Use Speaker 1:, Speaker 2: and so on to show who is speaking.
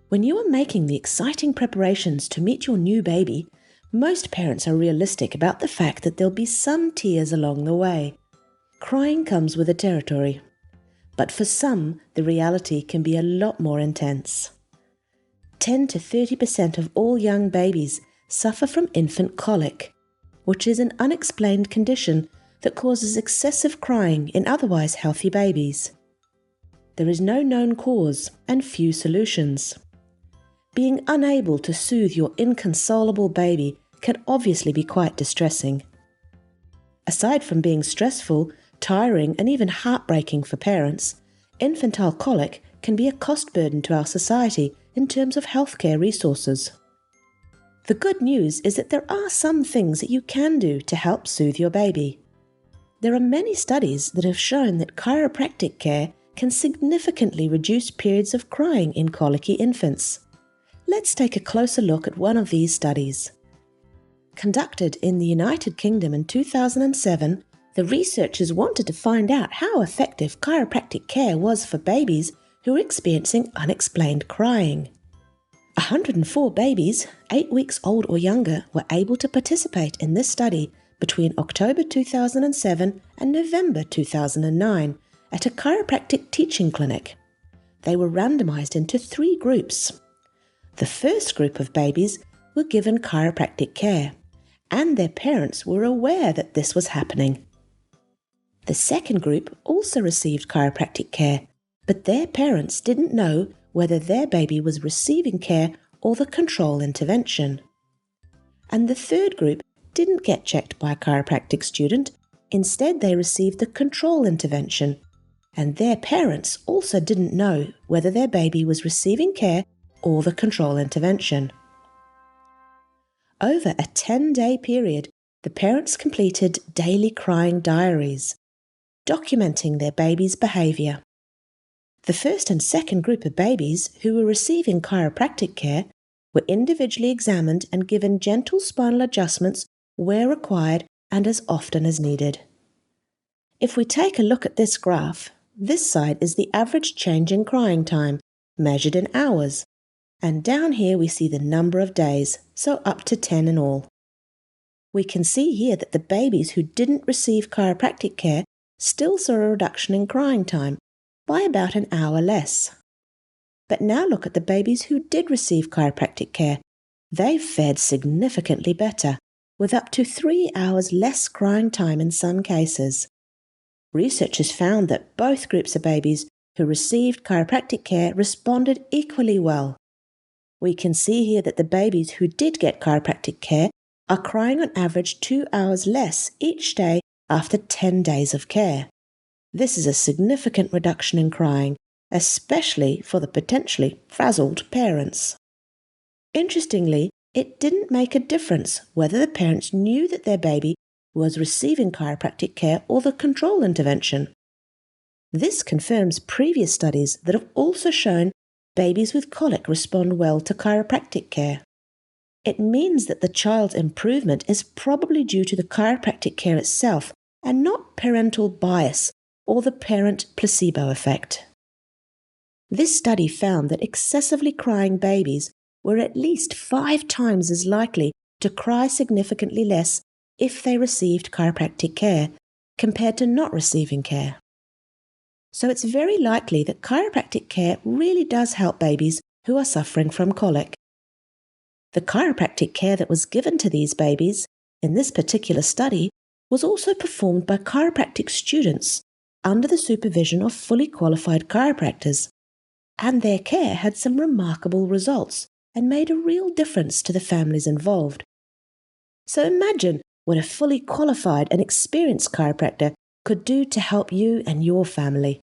Speaker 1: When you are making the exciting preparations to meet your new baby, most parents are realistic about the fact that there'll be some tears along the way. Crying comes with the territory. But for some, the reality can be a lot more intense. 10 to 30% of all young babies suffer from infant colic, which is an unexplained condition that causes excessive crying in otherwise healthy babies. There is no known cause and few solutions. Being unable to soothe your inconsolable baby can obviously be quite distressing. Aside from being stressful, tiring, and even heartbreaking for parents, infantile colic can be a cost burden to our society in terms of healthcare resources. The good news is that there are some things that you can do to help soothe your baby. There are many studies that have shown that chiropractic care can significantly reduce periods of crying in colicky infants. Let's take a closer look at one of these studies. Conducted in the United Kingdom in 2007, the researchers wanted to find out how effective chiropractic care was for babies who were experiencing unexplained crying. 104 babies, 8 weeks old or younger, were able to participate in this study between October 2007 and November 2009 at a chiropractic teaching clinic. They were randomized into 3 groups. The first group of babies were given chiropractic care, and their parents were aware that this was happening. The second group also received chiropractic care, but their parents didn't know whether their baby was receiving care or the control intervention. And the third group didn't get checked by a chiropractic student. Instead, they received the control intervention, and their parents also didn't know whether their baby was receiving care or the control intervention. Over a 10-day period, the parents completed daily crying diaries, documenting their baby's behavior. The first and second group of babies who were receiving chiropractic care were individually examined and given gentle spinal adjustments where required and as often as needed. If we take a look at this graph, this side is the average change in crying time, measured in hours, and down here we see the number of days, so up to 10 in all. We can see here that the babies who didn't receive chiropractic care still saw a reduction in crying time by about an hour less. But now look at the babies who did receive chiropractic care. They fared significantly better, with up to 3 hours less crying time in some cases. Researchers found that both groups of babies who received chiropractic care responded equally well. We can see here that the babies who did get chiropractic care are crying on average 2 hours less each day after 10 days of care. This is a significant reduction in crying, especially for the potentially frazzled parents. Interestingly, it didn't make a difference whether the parents knew that their baby was receiving chiropractic care or the control intervention. This confirms previous studies that have also shown babies with colic respond well to chiropractic care. It means that the child's improvement is probably due to the chiropractic care itself and not parental bias or the parent placebo effect. This study found that excessively crying babies were at least 5 times as likely to cry significantly less if they received chiropractic care compared to not receiving care. So it's very likely that chiropractic care really does help babies who are suffering from colic. The chiropractic care that was given to these babies in this particular study was also performed by chiropractic students under the supervision of fully qualified chiropractors, and their care had some remarkable results and made a real difference to the families involved. So imagine what a fully qualified and experienced chiropractor could do to help you and your family.